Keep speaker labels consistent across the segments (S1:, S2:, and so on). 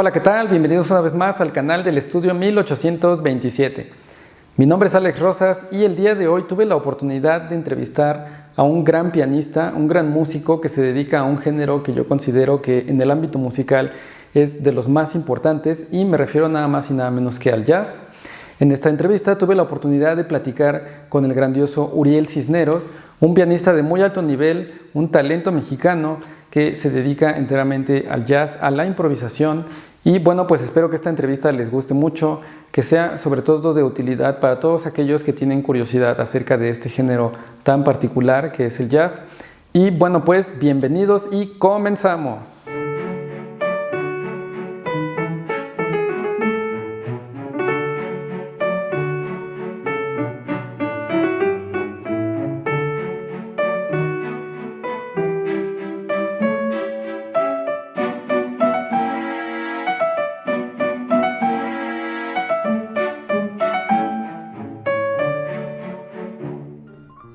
S1: Hola, ¿qué tal? Bienvenidos una vez más al canal del Estudio 1827. Mi nombre es Alex Rosas y el día de hoy tuve la oportunidad de entrevistar a un gran pianista, un gran músico que se dedica a un género que yo considero que en el ámbito musical es de los más importantes, y me refiero nada más y nada menos que al jazz. En esta entrevista tuve la oportunidad de platicar con el grandioso Uriel Cisneros, un pianista de muy alto nivel, un talento mexicano que se dedica enteramente al jazz, a la improvisación. Y bueno, pues espero que esta entrevista les guste mucho, que sea sobre todo de utilidad para todos aquellos que tienen curiosidad acerca de este género tan particular que es el jazz. Y bueno, pues bienvenidos y comenzamos.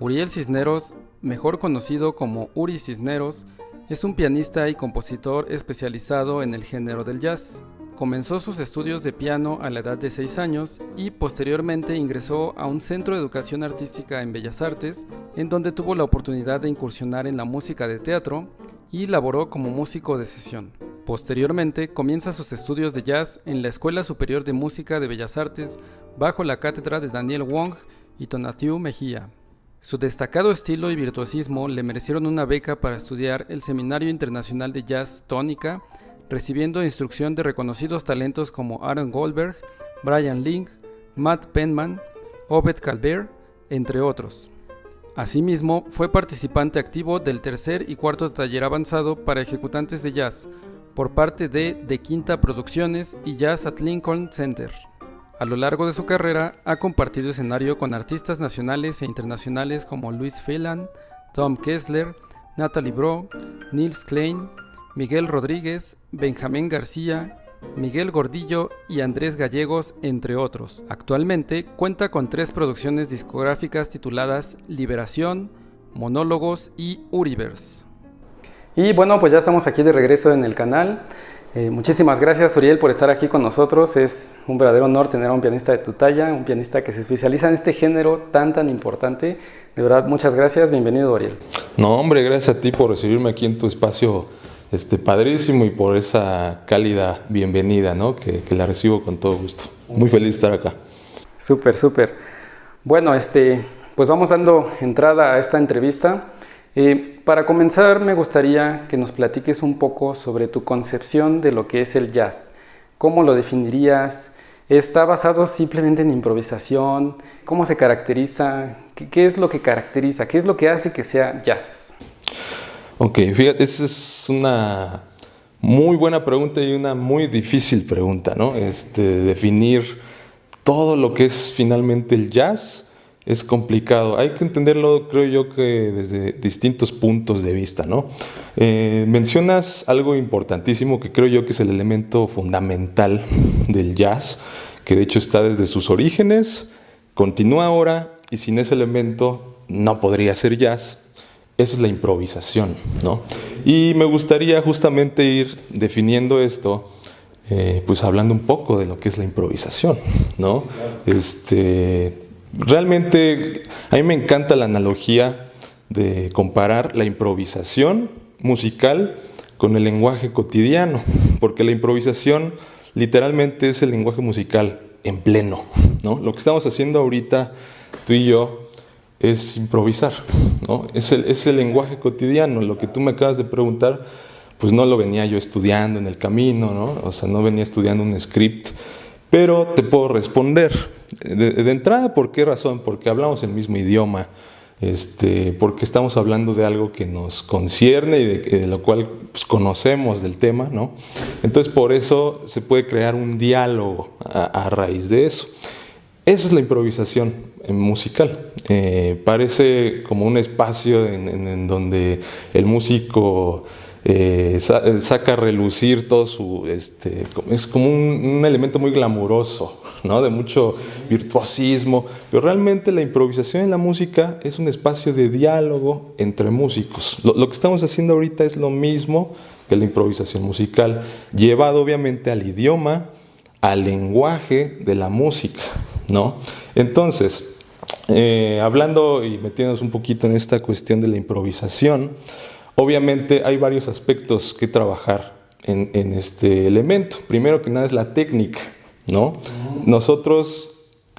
S1: Uriel Cisneros, mejor conocido como Uri Cisneros, es un pianista y compositor especializado en el género del jazz. Comenzó sus estudios de piano a la edad de 6 años y posteriormente ingresó a un centro de educación artística en Bellas Artes, en donde tuvo la oportunidad de incursionar en la música de teatro y laboró como músico de sesión. Posteriormente comienza sus estudios de jazz en la Escuela Superior de Música de Bellas Artes bajo la cátedra de Daniel Wong y Tonatiuh Mejía. Su destacado estilo y virtuosismo le merecieron una beca para estudiar el Seminario Internacional de Jazz Tónica, recibiendo instrucción de reconocidos talentos como Aaron Goldberg, Brian Ling, Matt Penman, Obed Calvert, entre otros. Asimismo, fue participante activo del tercer y cuarto taller avanzado para ejecutantes de jazz por parte de Quinta Producciones y Jazz at Lincoln Center. A lo largo de su carrera ha compartido escenario con artistas nacionales e internacionales como Luis Phelan, Tom Kessler, Natalie Brooke, Nils Klein, Miguel Rodríguez, Benjamín García, Miguel Gordillo y Andrés Gallegos, entre otros. Actualmente cuenta con 3 producciones discográficas tituladas Liberación, Monólogos y Uriverse. Y bueno, pues ya estamos aquí de regreso en el canal. Muchísimas gracias, Uriel, por estar aquí con nosotros. Es un verdadero honor tener a un pianista de tu talla, un pianista que se especializa en este género tan importante. De verdad, muchas gracias. Bienvenido, Uriel.
S2: No, hombre, gracias a ti por recibirme aquí en tu espacio padrísimo y por esa cálida bienvenida, ¿no? Que la recibo con todo gusto. Muy feliz de estar acá.
S1: Súper. Bueno, pues vamos dando entrada a esta entrevista. Para comenzar, me gustaría que nos platiques un poco sobre tu concepción de lo que es el jazz. ¿Cómo lo definirías? ¿Está basado simplemente en improvisación? ¿Cómo se caracteriza? ¿Qué es lo que caracteriza? ¿Qué es lo que hace que sea jazz?
S2: Ok, fíjate, esa es una muy buena pregunta y una muy difícil pregunta, ¿no? Definir todo lo que es finalmente el jazz es complicado. Hay que entenderlo, creo yo, que desde distintos puntos de vista, ¿no? Mencionas algo importantísimo que creo yo que es el elemento fundamental del jazz, que de hecho está desde sus orígenes, continúa ahora, y sin ese elemento no podría ser jazz. Eso es la improvisación, ¿no? Y me gustaría justamente ir definiendo esto, pues hablando un poco de lo que es la improvisación, ¿no? Realmente a mí me encanta la analogía de comparar la improvisación musical con el lenguaje cotidiano, porque la improvisación literalmente es el lenguaje musical en pleno, ¿no? Lo que estamos haciendo ahorita, tú y yo, es improvisar, ¿no? Es el lenguaje cotidiano. Lo que tú me acabas de preguntar, pues no lo venía yo estudiando en el camino, ¿no? O sea, no venía estudiando un script, pero te puedo responder. De entrada, ¿por qué razón? Porque hablamos el mismo idioma, porque estamos hablando de algo que nos concierne y de lo cual pues, conocemos del tema, ¿no? Entonces, por eso se puede crear un diálogo a raíz de eso. Eso es la improvisación musical. Parece como un espacio en donde el músico saca a relucir todo su... es como un elemento muy glamuroso, ¿no? De mucho virtuosismo, pero realmente la improvisación en la música es un espacio de diálogo entre músicos. Lo que estamos haciendo ahorita es lo mismo que es la improvisación musical, llevado obviamente al idioma, al lenguaje de la música, ¿no? Entonces, hablando y metiéndonos un poquito en esta cuestión de la improvisación, obviamente hay varios aspectos que trabajar en este elemento. Primero que nada es la técnica, ¿no? Nosotros,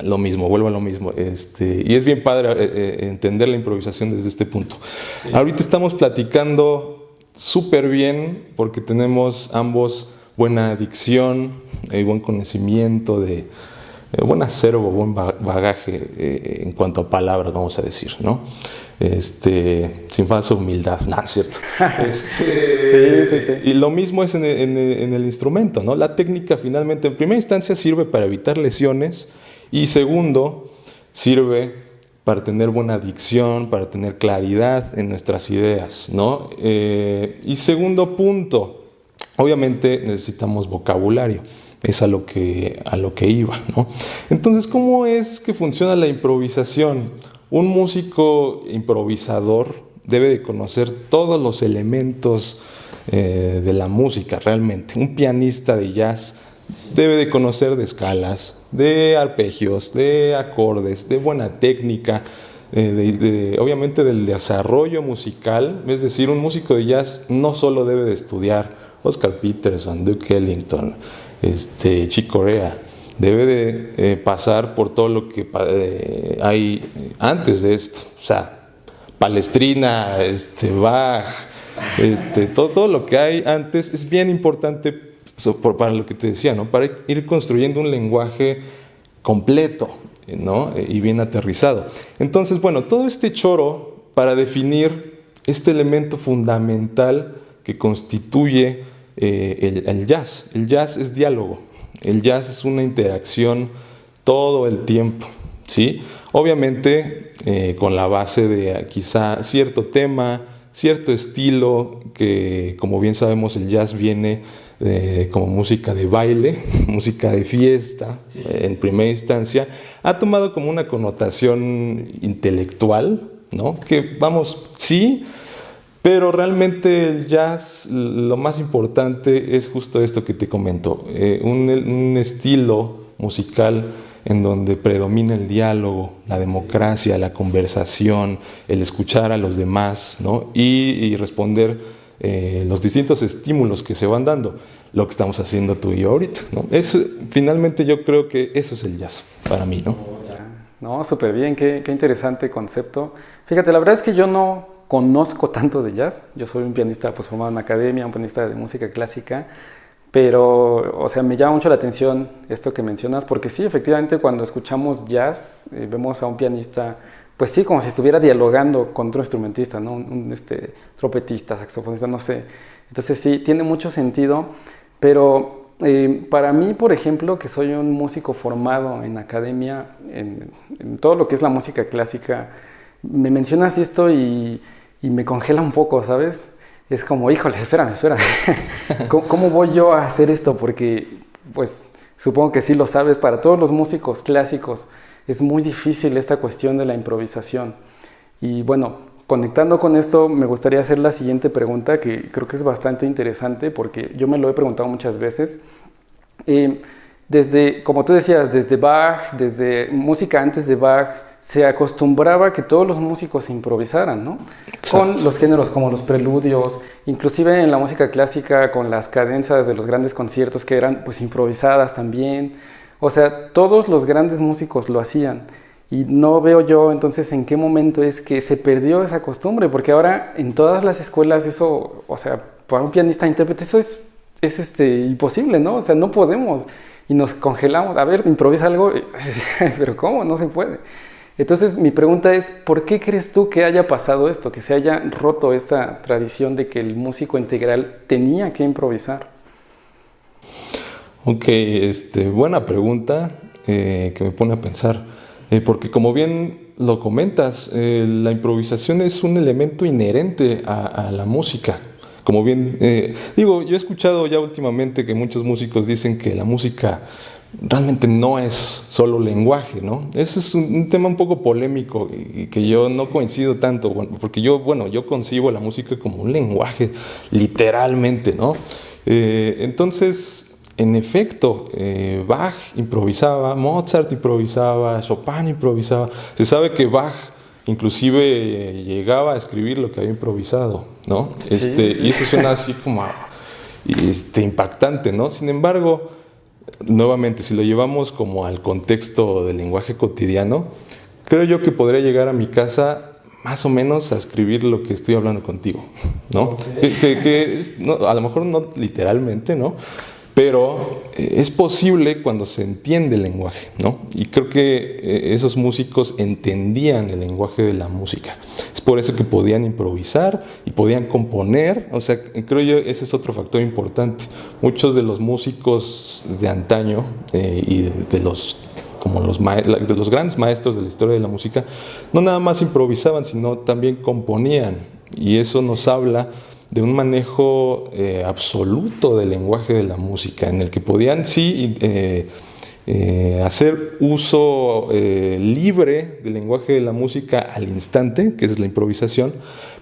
S2: lo mismo, vuelvo a lo mismo, y es bien padre entender la improvisación desde este punto. Sí. Ahorita estamos platicando súper bien porque tenemos ambos buena dicción, buen conocimiento, buen acervo, buen bagaje en cuanto a palabras, vamos a decir, ¿no? Sin falsa humildad, no, es cierto. Sí. Y lo mismo es en el instrumento, ¿no? La técnica finalmente, en primera instancia, sirve para evitar lesiones y segundo, sirve para tener buena dicción, para tener claridad en nuestras ideas, ¿no? Y segundo punto, obviamente necesitamos vocabulario. Es a lo que iba, ¿no? Entonces, ¿cómo es que funciona la improvisación? Un músico improvisador debe de conocer todos los elementos de la música, realmente. Un pianista de jazz debe de conocer de escalas, de arpegios, de acordes, de buena técnica, obviamente del desarrollo musical. Es decir, un músico de jazz no solo debe de estudiar Oscar Peterson, Duke Ellington, Chick Corea, debe de pasar por todo lo que hay antes de esto, o sea, Palestrina, Bach, todo lo que hay antes es bien importante para lo que te decía, ¿no? Para ir construyendo un lenguaje completo, ¿no? Y bien aterrizado. Entonces, bueno, todo este choro para definir este elemento fundamental que constituye el jazz. El jazz es diálogo, el jazz es una interacción todo el tiempo, ¿sí? Obviamente con la base de quizá cierto tema, cierto estilo, que como bien sabemos el jazz viene como música de baile, música de fiesta, sí. En primera instancia, ha tomado como una connotación intelectual, ¿no? Que vamos, sí, pero realmente el jazz, lo más importante es justo esto que te comento, un estilo musical en donde predomina el diálogo, la democracia, la conversación, el escuchar a los demás, ¿no? y responder los distintos estímulos que se van dando, lo que estamos haciendo tú y yo ahorita, ¿no? Eso, finalmente yo creo que eso es el jazz para mí, ¿no?
S1: No, súper bien, qué interesante concepto. Fíjate, la verdad es que yo no conozco tanto de jazz. Yo soy un pianista pues, formado en academia, un pianista de música clásica, pero, o sea, me llama mucho la atención esto que mencionas, porque sí, efectivamente, cuando escuchamos jazz, vemos a un pianista, pues sí, como si estuviera dialogando con otro instrumentista, ¿no? Un trompetista, saxofonista, no sé. Entonces sí, tiene mucho sentido, pero para mí, por ejemplo, que soy un músico formado en academia, en todo lo que es la música clásica, me mencionas esto y me congela un poco, ¿sabes? Es como, híjole, espérame. ¿Cómo voy yo a hacer esto? Porque, pues, supongo que sí lo sabes, para todos los músicos clásicos es muy difícil esta cuestión de la improvisación. Y bueno, conectando con esto, me gustaría hacer la siguiente pregunta, que creo que es bastante interesante, porque yo me lo he preguntado muchas veces. Como tú decías, desde Bach, desde música antes de Bach, se acostumbraba que todos los músicos improvisaran, ¿no? Exacto. Con los géneros como los preludios, inclusive en la música clásica con las cadencias de los grandes conciertos que eran pues improvisadas también. O sea, todos los grandes músicos lo hacían y no veo yo entonces en qué momento es que se perdió esa costumbre, porque ahora en todas las escuelas eso, o sea, para un pianista intérprete eso es imposible, ¿no? O sea, no podemos y nos congelamos. A ver, improvisa algo, pero ¿cómo? No se puede. Entonces mi pregunta es, ¿por qué crees tú que haya pasado esto, que se haya roto esta tradición de que el músico integral tenía que improvisar?
S2: Ok, buena pregunta que me pone a pensar, porque como bien lo comentas, la improvisación es un elemento inherente a la música. Como bien, yo he escuchado ya últimamente que muchos músicos dicen que la música realmente no es solo lenguaje, ¿no? Ese es un tema un poco polémico y que yo no coincido tanto, porque yo concibo la música como un lenguaje, literalmente, ¿no? Entonces, en efecto, Bach improvisaba, Mozart improvisaba, Chopin improvisaba. Se sabe que Bach inclusive llegaba a escribir lo que había improvisado, ¿no?
S1: Sí.
S2: Y eso suena así como impactante, ¿no? Sin embargo, nuevamente, si lo llevamos como al contexto del lenguaje cotidiano, creo yo que podría llegar a mi casa más o menos a escribir lo que estoy hablando contigo, ¿no? Okay. A lo mejor no literalmente, ¿no? Pero es posible cuando se entiende el lenguaje, ¿no? Y creo que esos músicos entendían el lenguaje de la música. Es por eso que podían improvisar y podían componer. O sea, creo yo ese es otro factor importante. Muchos de los músicos de antaño y de los grandes maestros de la historia de la música, no nada más improvisaban, sino también componían. Y eso nos habla de un manejo absoluto del lenguaje de la música, en el que podían hacer uso libre del lenguaje de la música al instante, que es la improvisación,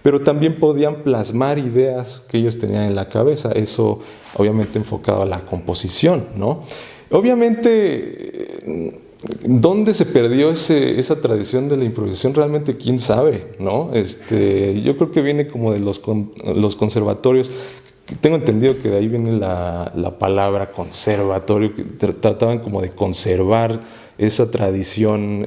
S2: pero también podían plasmar ideas que ellos tenían en la cabeza, eso obviamente enfocado a la composición, ¿no? Obviamente, ¿dónde se perdió esa tradición de la improvisación? Realmente, quién sabe, ¿no? Yo creo que viene como de los conservatorios. Tengo entendido que de ahí viene la palabra conservatorio, que trataban como de conservar esa tradición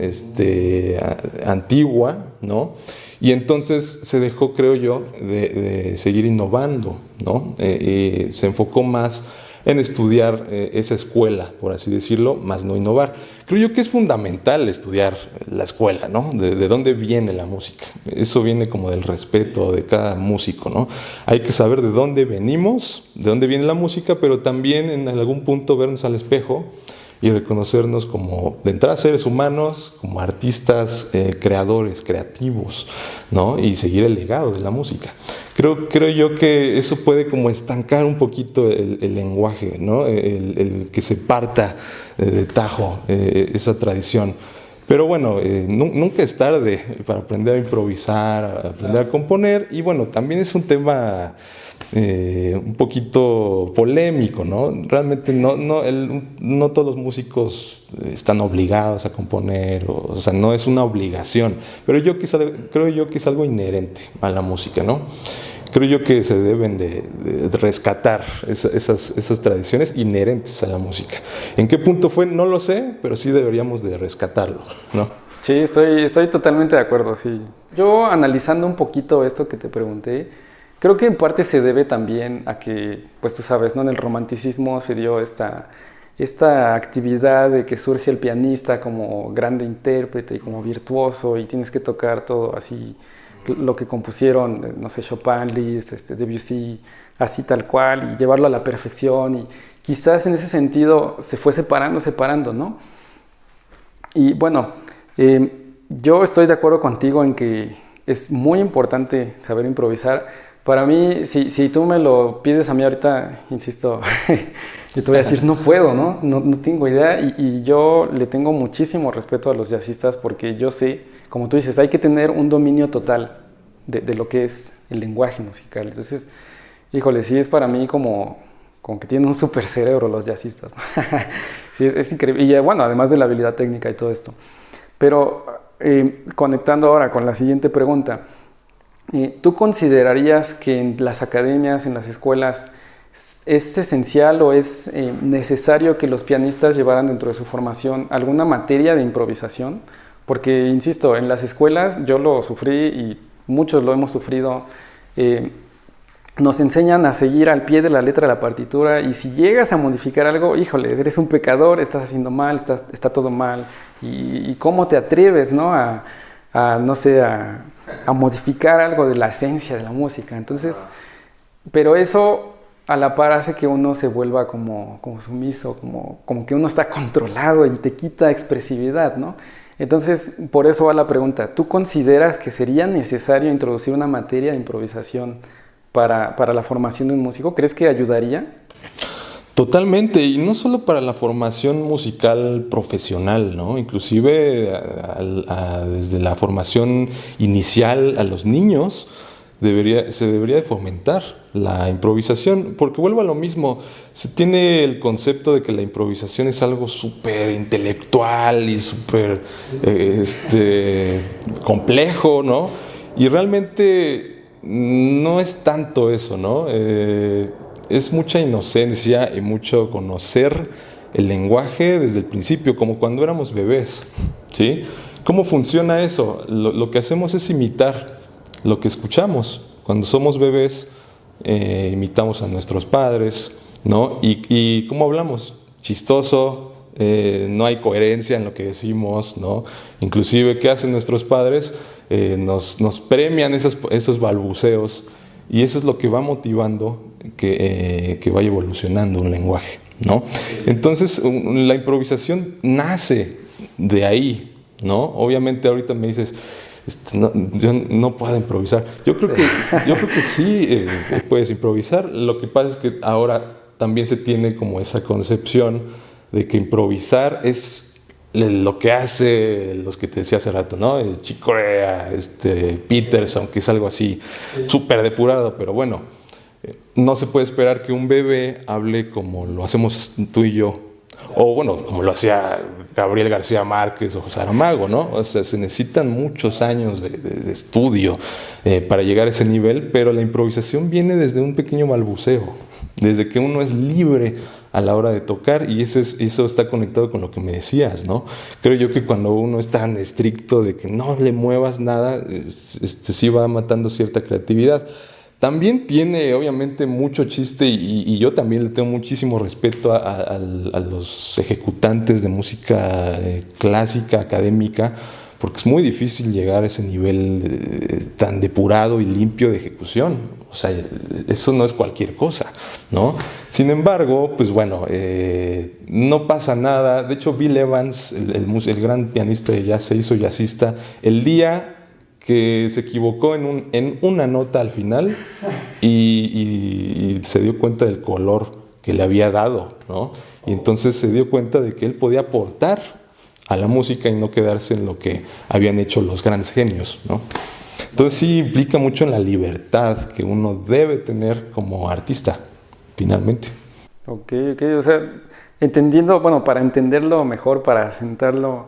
S2: antigua, ¿no? Y entonces se dejó, creo yo, de seguir innovando, ¿no? Se enfocó más en estudiar esa escuela, por así decirlo, más no innovar. Creo yo que es fundamental estudiar la escuela, ¿no? De dónde viene la música. Eso viene como del respeto de cada músico, ¿no? Hay que saber de dónde venimos, de dónde viene la música, pero también en algún punto vernos al espejo y reconocernos como, de entrada, seres humanos, como artistas, creadores, creativos, ¿no? Y seguir el legado de la música. Creo yo que eso puede como estancar un poquito el lenguaje, ¿no? El que se parta de tajo esa tradición. Pero bueno, nunca es tarde para aprender a improvisar, a aprender a componer. Y bueno, también es un tema un poquito polémico, ¿no? Realmente no todos los músicos están obligados a componer, o sea, no es una obligación. Pero creo yo que es algo inherente a la música, ¿no? Creo yo que se deben de rescatar esas tradiciones inherentes a la música. ¿En qué punto fue? No lo sé, pero sí deberíamos de rescatarlo, ¿no?
S1: Sí, estoy totalmente de acuerdo, sí. Yo, analizando un poquito esto que te pregunté, creo que en parte se debe también a que, pues tú sabes, ¿no? En el romanticismo se dio esta actividad de que surge el pianista como grande intérprete y como virtuoso, y tienes que tocar todo así, lo que compusieron, no sé, Chopin, Liszt, Debussy, así tal cual, y llevarlo a la perfección, y quizás en ese sentido se fue separando, ¿no? Y bueno, yo estoy de acuerdo contigo en que es muy importante saber improvisar. Para mí, si tú me lo pides a mí ahorita, insisto, yo te voy a decir, no puedo, ¿no? No tengo idea, y yo le tengo muchísimo respeto a los jazzistas, porque yo sé, como tú dices, hay que tener un dominio total de lo que es el lenguaje musical. Entonces, híjole, sí es para mí como que tienen un super cerebro los jazzistas, ¿no? Sí, es increíble. Y bueno, además de la habilidad técnica y todo esto. Pero conectando ahora con la siguiente pregunta, ¿tú considerarías que en las academias, en las escuelas, es esencial o es necesario que los pianistas llevaran dentro de su formación alguna materia de improvisación? Porque, insisto, en las escuelas yo lo sufrí y muchos lo hemos sufrido. Nos enseñan a seguir al pie de la letra de la partitura, y si llegas a modificar algo, híjole, eres un pecador, estás haciendo mal, está todo mal. Y cómo te atreves, ¿no? a modificar algo de la esencia de la música. Entonces, pero eso a la par hace que uno se vuelva como sumiso, como que uno está controlado y te quita expresividad, ¿no? Entonces, por eso va la pregunta. ¿Tú consideras que sería necesario introducir una materia de improvisación para la formación de un músico? ¿Crees que ayudaría?
S2: Totalmente, y no solo para la formación musical profesional, ¿no? Inclusive desde la formación inicial a los niños se debería de fomentar la improvisación, porque vuelvo a lo mismo, se tiene el concepto de que la improvisación es algo súper intelectual y súper complejo, ¿no? Y realmente no es tanto eso, ¿no? Es mucha inocencia y mucho conocer el lenguaje desde el principio, como cuando éramos bebés, ¿sí? ¿Cómo funciona eso? Lo que hacemos es imitar lo que escuchamos. Cuando somos bebés, imitamos a nuestros padres, ¿no? ¿Y cómo hablamos? Chistoso, no hay coherencia en lo que decimos, ¿no? Inclusive, ¿qué hacen nuestros padres? Nos premian esos balbuceos, y eso es lo que va motivando que vaya evolucionando un lenguaje, ¿no? Entonces, la improvisación nace de ahí, ¿no? Obviamente ahorita me dices, no, yo no puedo improvisar. Yo creo que sí puedes improvisar. Lo que pasa es que ahora también se tiene como esa concepción de que improvisar es lo que hace los que te decía hace rato, ¿no? El Chick Corea, Peterson, que es algo así súper depurado, pero bueno, no se puede esperar que un bebé hable como lo hacemos tú y yo, o bueno, como lo hacía Gabriel García Márquez o Saramago, ¿no? O sea, se necesitan muchos años de estudio para llegar a ese nivel, pero la improvisación viene desde un pequeño balbuceo, desde que uno es libre a la hora de tocar, y eso está conectado con lo que me decías, ¿no? Creo yo que cuando uno es tan estricto de que no le muevas nada, sí va matando cierta creatividad. También tiene obviamente mucho chiste, y yo también le tengo muchísimo respeto a los ejecutantes de música clásica, académica, porque es muy difícil llegar a ese nivel tan depurado y limpio de ejecución. O sea, eso no es cualquier cosa, ¿no? Sin embargo, pues bueno, no pasa nada. De hecho, Bill Evans, el gran pianista de jazz, se hizo jazzista el día que se equivocó en una nota al final y se dio cuenta del color que le había dado, ¿no? Y entonces se dio cuenta de que él podía aportar a la música y no quedarse en lo que habían hecho los grandes genios, ¿no? Entonces sí implica mucho en la libertad que uno debe tener como artista, finalmente.
S1: Ok, o sea, entendiendo, bueno, para entenderlo mejor, para sentarlo,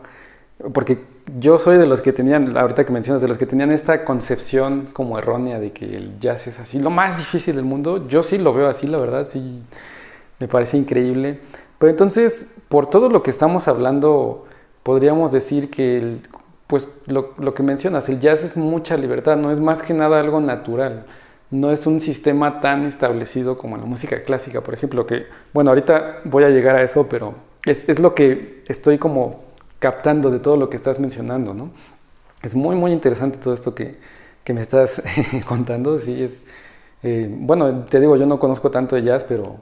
S1: porque yo soy de los que tenían, ahorita que mencionas, de los que tenían esta concepción como errónea de que el jazz es así, lo más difícil del mundo. Yo sí lo veo así, la verdad, sí, me parece increíble. Pero entonces, por todo lo que estamos hablando, podríamos decir que, pues lo que mencionas, el jazz es mucha libertad, no es más que nada algo natural. No es un sistema tan establecido como la música clásica, por ejemplo, que, bueno, ahorita voy a llegar a eso, pero es lo que estoy como captando de todo lo que estás mencionando, ¿no? Es muy, muy interesante todo esto que me estás contando. Sí, bueno, te digo, yo no conozco tanto de jazz, pero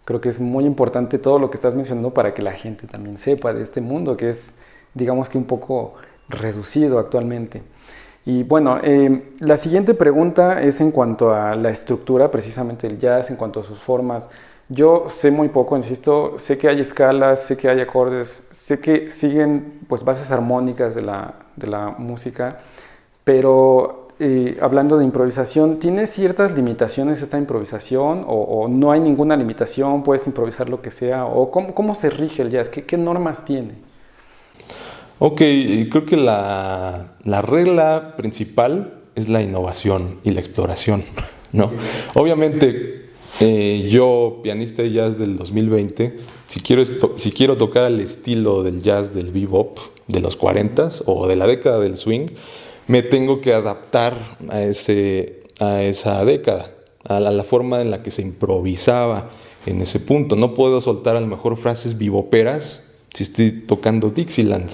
S1: creo que es muy importante todo lo que estás mencionando para que la gente también sepa de este mundo que es, digamos que un poco reducido actualmente. Y bueno, la siguiente pregunta es en cuanto a la estructura precisamente del jazz, en cuanto a sus formas. Yo sé muy poco, insisto, sé que hay escalas, sé que hay acordes, sé que siguen pues bases armónicas de la música, pero hablando de improvisación, ¿tiene ciertas limitaciones esta improvisación o no hay ninguna limitación, puedes improvisar lo que sea? ¿O cómo se rige el jazz? ¿Qué normas tiene?
S2: Ok, creo que la regla principal es la innovación y la exploración, ¿no? Obviamente, yo, pianista de jazz del 2020, si quiero tocar al estilo del jazz del bebop de los 40s o de la década del swing, me tengo que adaptar a esa década, a la forma en la que se improvisaba en ese punto. No puedo soltar a lo mejor frases beboperas si estoy tocando Dixieland,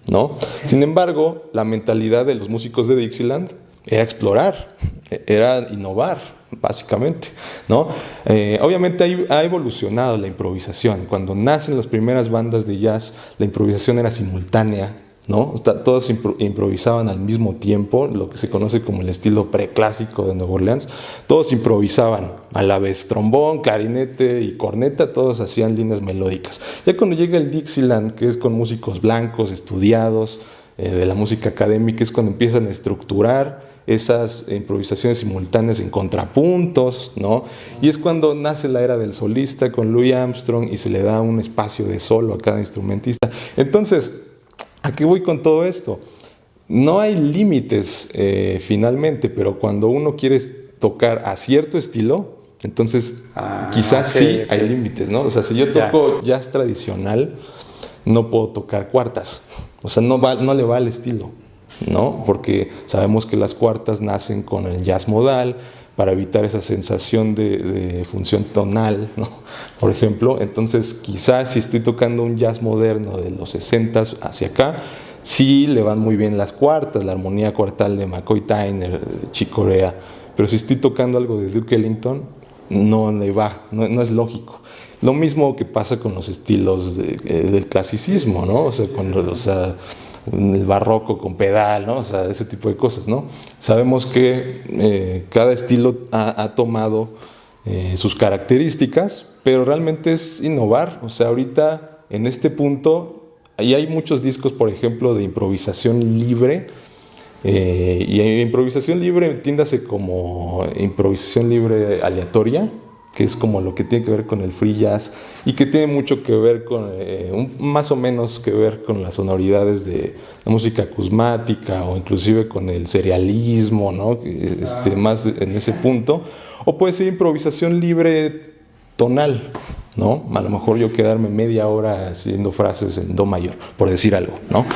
S2: ¿no? Sin embargo, la mentalidad de los músicos de Dixieland era explorar, era innovar, básicamente, ¿no? Obviamente ha evolucionado la improvisación. Cuando nacen las primeras bandas de jazz, la improvisación era simultánea ¿no? Todos improvisaban al mismo tiempo, lo que se conoce como el estilo preclásico de Nueva Orleans. Todos improvisaban a la vez, trombón, clarinete y corneta, todos hacían líneas melódicas. Ya cuando llega el Dixieland, que es con músicos blancos, estudiados, de la música académica, es cuando empiezan a estructurar esas improvisaciones simultáneas en contrapuntos, ¿no? Y es cuando nace la era del solista con Louis Armstrong y se le da un espacio de solo a cada instrumentista. Entonces, ¿a qué voy con todo esto? No hay límites finalmente, pero cuando uno quiere tocar a cierto estilo, entonces quizás sí hay límites, ¿no? O sea, si yo toco jazz tradicional, no puedo tocar cuartas. O sea, no le va al estilo, ¿no? Porque sabemos que las cuartas nacen con el jazz modal para evitar esa sensación de función tonal, ¿no? Por ejemplo, entonces quizás si estoy tocando un jazz moderno de los 60s hacia acá, sí le van muy bien las cuartas, la armonía cuartal de McCoy Tyner, de Chick Corea, pero si estoy tocando algo de Duke Ellington, no le va, no es lógico. Lo mismo que pasa con los estilos del clasicismo, ¿no? O sea, el barroco con pedal, ¿no? O sea, ese tipo de cosas, ¿no? Sabemos que cada estilo ha tomado sus características, pero realmente es innovar. O sea, ahorita en este punto, ahí hay muchos discos, por ejemplo, de improvisación libre. Y improvisación libre, entiéndase como improvisación libre aleatoria, que es como lo que tiene que ver con el free jazz y que tiene mucho que ver con, más o menos que ver con las sonoridades de la música acusmática o inclusive con el serialismo, ¿no? Más en ese punto. O puede ser improvisación libre tonal, ¿no? A lo mejor yo quedarme media hora haciendo frases en do mayor, por decir algo, ¿no?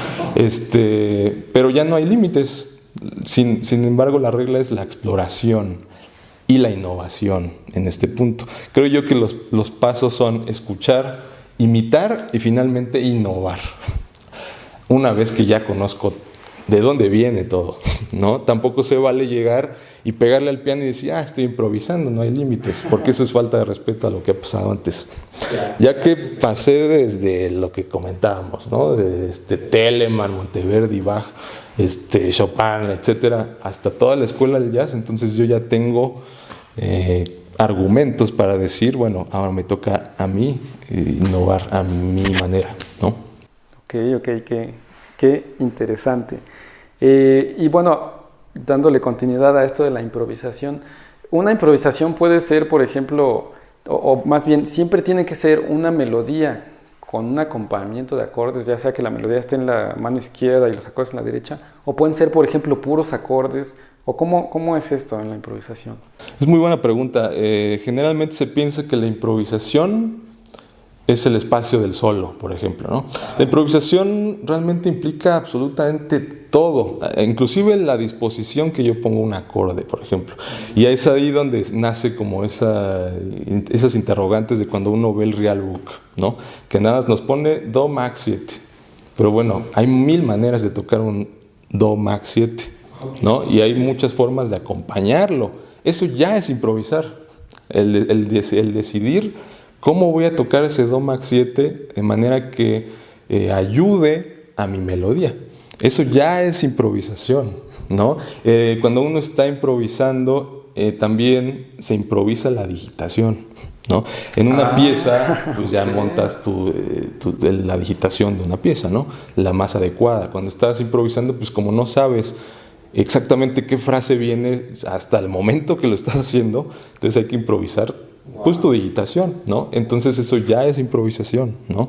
S2: Pero ya no hay límites. Sin embargo, la regla es la exploración y la innovación en este punto. Creo yo que los pasos son escuchar, imitar y finalmente innovar. Una vez que ya conozco de dónde viene todo, ¿no? Tampoco se vale llegar y pegarle al piano y decir, estoy improvisando, no hay límites, porque eso es falta de respeto a lo que ha pasado antes. Ya que pasé desde lo que comentábamos, ¿no? De Telemann, Monteverdi, Bach, Chopin, etcétera, hasta toda la escuela del jazz, entonces yo ya tengo argumentos para decir, bueno, ahora me toca a mí innovar a mi manera, ¿no?
S1: Ok, qué interesante. Y bueno, dándole continuidad a esto de la improvisación, una improvisación puede ser, por ejemplo, o más bien, siempre tiene que ser una melodía con un acompañamiento de acordes, ya sea que la melodía esté en la mano izquierda y los acordes en la derecha, o pueden ser, por ejemplo, puros acordes, o ¿cómo es esto en la improvisación?
S2: Es muy buena pregunta. Generalmente se piensa que la improvisación es el espacio del solo, por ejemplo, ¿no? La improvisación realmente implica absolutamente todo, inclusive la disposición que yo pongo un acorde, por ejemplo. Y es ahí donde nace como esas interrogantes de cuando uno ve el real book, ¿no? Que nada más nos pone Do Max 7. Pero bueno, hay 1000 maneras de tocar un Do Max 7, ¿no? Y hay muchas formas de acompañarlo. Eso ya es improvisar. El decidir cómo voy a tocar ese Do Max 7 de manera que ayude a mi melodía. Eso ya es improvisación, ¿no? Cuando uno está improvisando, también se improvisa la digitación, ¿no? En una pieza, pues ya montas la digitación de una pieza, ¿no? La más adecuada. Cuando estás improvisando, pues como no sabes exactamente qué frase viene hasta el momento que lo estás haciendo, entonces hay que improvisar pues tu digitación, ¿no? Entonces eso ya es improvisación, ¿no?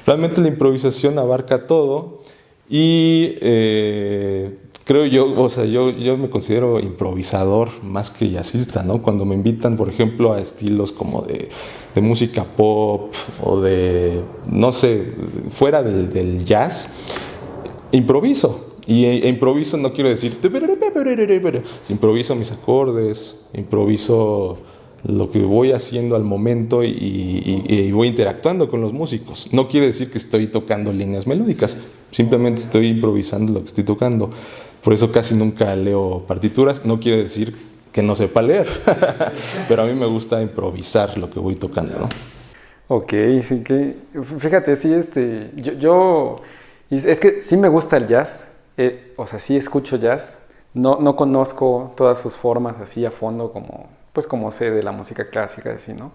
S2: Realmente la improvisación abarca todo y creo yo, o sea, yo me considero improvisador más que jazzista, ¿no? Cuando me invitan, por ejemplo, a estilos como de música pop o de, no sé, fuera del jazz, improviso. E improviso no quiero decir, improviso mis acordes, improviso lo que voy haciendo al momento y voy interactuando con los músicos. No quiere decir que estoy tocando líneas melódicas, simplemente estoy improvisando lo que estoy tocando. Por eso casi nunca leo partituras, no quiere decir que no sepa leer, pero a mí me gusta improvisar lo que voy tocando, ¿no?
S1: Ok, sí que, fíjate, sí, yo Y es que sí me gusta el jazz, o sea, sí escucho jazz, no conozco todas sus formas así a fondo como, pues como sé de la música clásica, así, ¿no?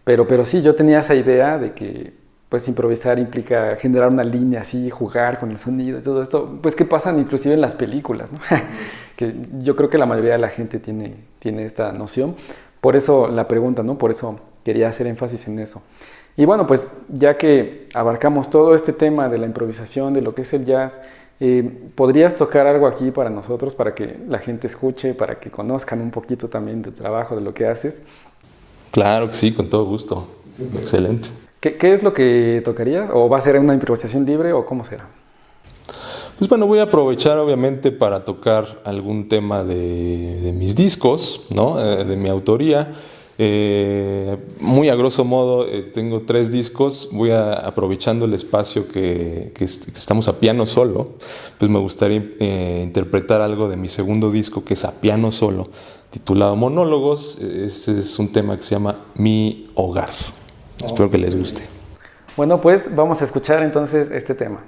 S1: Pero sí, yo tenía esa idea de que pues improvisar implica generar una línea así, jugar con el sonido y todo esto, pues que pasan inclusive en las películas, ¿no? Que yo creo que la mayoría de la gente tiene esta noción. Por eso la pregunta, ¿no? Por eso quería hacer énfasis en eso. Y bueno, pues ya que abarcamos todo este tema de la improvisación, de lo que es el jazz, ¿podrías tocar algo aquí para nosotros, para que la gente escuche, para que conozcan un poquito también de tu trabajo, de lo que haces?
S2: Claro que sí, con todo gusto. Excelente.
S1: ¿Qué es lo que tocarías? ¿O va a ser una improvisación libre o cómo será?
S2: Pues bueno, voy a aprovechar obviamente para tocar algún tema de mis discos, ¿no? De mi autoría. Muy a grosso modo, tengo 3 discos. Voy aprovechando el espacio que estamos a piano solo, pues me gustaría interpretar algo de mi segundo disco que es a piano solo, titulado Monólogos. Ese es un tema que se llama Mi Hogar. Espero que les guste.
S1: Bueno, pues vamos a escuchar entonces este tema.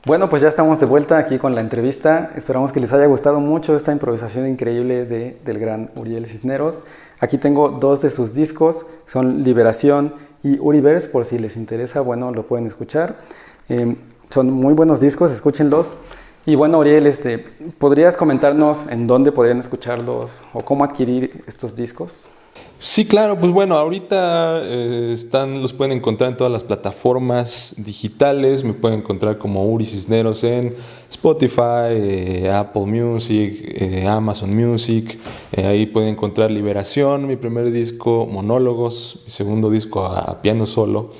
S1: Bueno, pues ya estamos de vuelta aquí con la entrevista. Esperamos que les haya gustado mucho esta improvisación increíble del gran Uriel Cisneros. Aquí tengo 2 de sus discos, son Liberación y Uriverse, por si les interesa, bueno, lo pueden escuchar. Son muy buenos discos, escúchenlos. Y bueno, Uriel, ¿podrías comentarnos en dónde podrían escucharlos o cómo adquirir estos discos?
S2: Sí, claro, pues bueno, ahorita los pueden encontrar en todas las plataformas digitales, me pueden encontrar como Uri Cisneros en Spotify, Apple Music, Amazon Music, ahí pueden encontrar Liberación, mi primer disco, Monólogos, mi segundo disco a piano solo,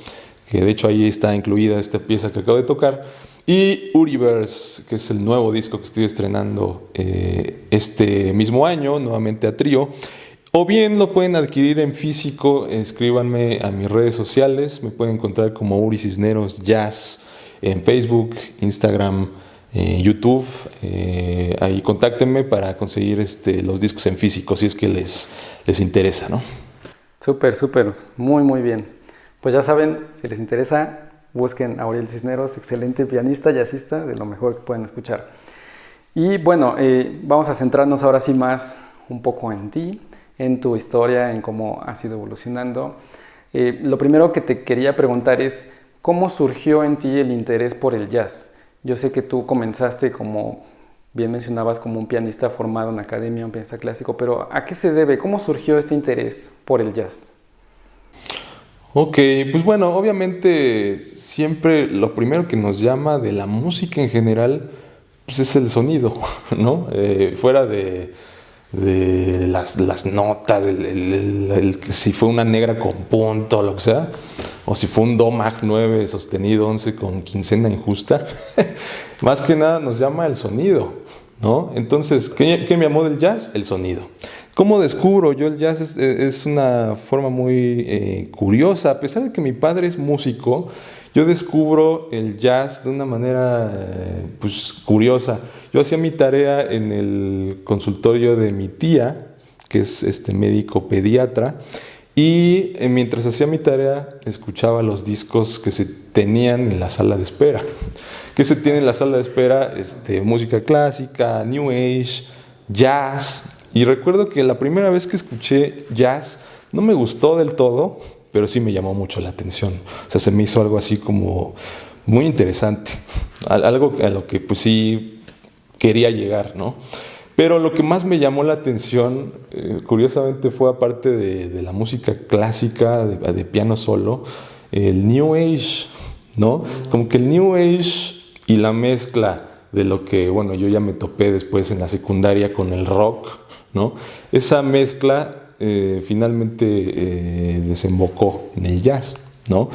S2: que de hecho ahí está incluida esta pieza que acabo de tocar, y Uriverse, que es el nuevo disco que estoy estrenando este mismo año, nuevamente a trío. O bien lo pueden adquirir en físico, escríbanme a mis redes sociales, me pueden encontrar como Uri Cisneros Jazz en Facebook, Instagram, YouTube. Ahí contáctenme para conseguir los discos en físico si es que les interesa, ¿no?
S1: Súper, súper, muy, muy bien. Pues ya saben, si les interesa, busquen a Uriel Cisneros, excelente pianista, jazzista, de lo mejor que pueden escuchar. Y bueno, vamos a centrarnos ahora sí más un poco en ti, en tu historia, en cómo has ido evolucionando. Lo primero que te quería preguntar es, ¿cómo surgió en ti el interés por el jazz? Yo sé que tú comenzaste, como bien mencionabas, como un pianista formado en academia, un pianista clásico, pero ¿a qué se debe? ¿Cómo surgió este interés por el jazz?
S2: Ok, pues bueno, obviamente siempre lo primero que nos llama de la música en general, pues es el sonido, ¿no? Fuera de las notas, si fue una negra con punto o lo que sea, o si fue un do mag 9 sostenido 11 con quincena injusta, más que nada nos llama el sonido, ¿no? Entonces, ¿qué me llamó del jazz? El sonido. ¿Cómo descubro yo el jazz? Es una forma muy curiosa. A pesar de que mi padre es músico, yo descubro el jazz de una manera pues curiosa. Yo hacía mi tarea en el consultorio de mi tía, que es médico pediatra, y mientras hacía mi tarea escuchaba los discos que se tenían en la sala de espera. ¿Qué se tiene en la sala de espera? Música clásica, New Age, jazz. Y recuerdo que la primera vez que escuché jazz no me gustó del todo, pero sí me llamó mucho la atención. O sea, se me hizo algo así como muy interesante, algo a lo que pues sí quería llegar, ¿no? Pero lo que más me llamó la atención, curiosamente, fue aparte de la música clásica, de piano solo, el New Age, ¿no? Como que el New Age y la mezcla de lo que, bueno, yo ya me topé después en la secundaria con el rock, ¿no? Esa mezcla finalmente desembocó en el jazz, ¿no?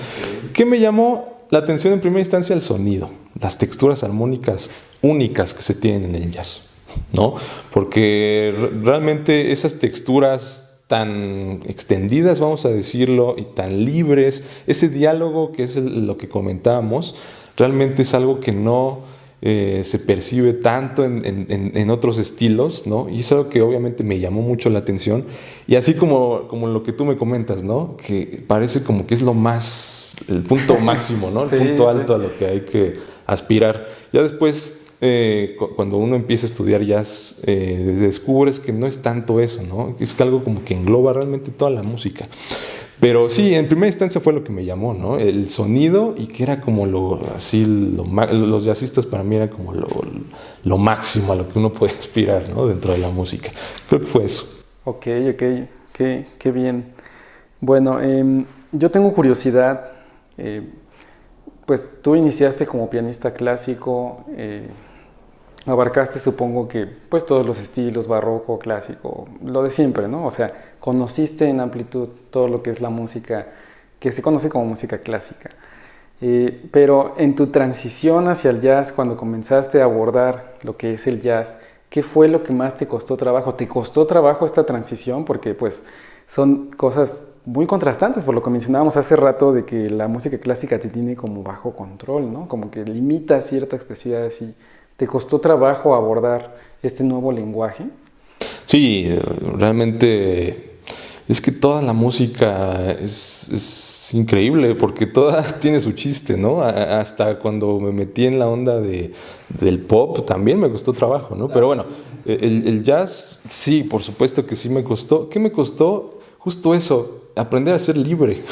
S2: ¿Qué me llamó la atención en primera instancia? El sonido, las texturas armónicas únicas que se tienen en el jazz, ¿no? Porque realmente esas texturas tan extendidas, vamos a decirlo, y tan libres, ese diálogo que es lo que comentábamos, realmente es algo que no se percibe tanto en otros estilos, ¿no? Y es algo que obviamente me llamó mucho la atención. Y así como lo que tú me comentas, ¿no? Que parece como que es el punto máximo, ¿no? El
S1: Sí,
S2: punto alto
S1: sí.
S2: a lo que hay que aspirar. Ya después, cuando uno empieza a estudiar jazz, descubres que no es tanto eso, ¿no? Es que algo como que engloba realmente toda la música. Pero sí, en primera instancia fue lo que me llamó, ¿no? El sonido, y que era como los jazzistas para mí era como lo máximo a lo que uno puede aspirar, ¿no? Dentro de la música. Creo que fue eso.
S1: Ok, qué bien. Bueno, yo tengo curiosidad, pues tú iniciaste como pianista clásico, abarcaste supongo que pues todos los estilos, barroco, clásico, lo de siempre, ¿no? O sea, conociste en amplitud todo lo que es la música que se conoce como música clásica. Pero en tu transición hacia el jazz, cuando comenzaste a abordar lo que es el jazz, ¿qué fue lo que más te costó trabajo? ¿Te costó trabajo esta transición? Porque pues son cosas muy contrastantes, por lo que mencionábamos hace rato de que la música clásica te tiene como bajo control, ¿no? Como que limita cierta expresividad así. ¿Te costó trabajo abordar este nuevo lenguaje?
S2: Sí, realmente es que toda la música es increíble porque toda tiene su chiste, ¿no? Hasta cuando me metí en la onda del pop también me costó trabajo, ¿no? Pero bueno, el jazz sí, por supuesto que sí me costó. ¿Qué me costó? Justo eso, aprender a ser libre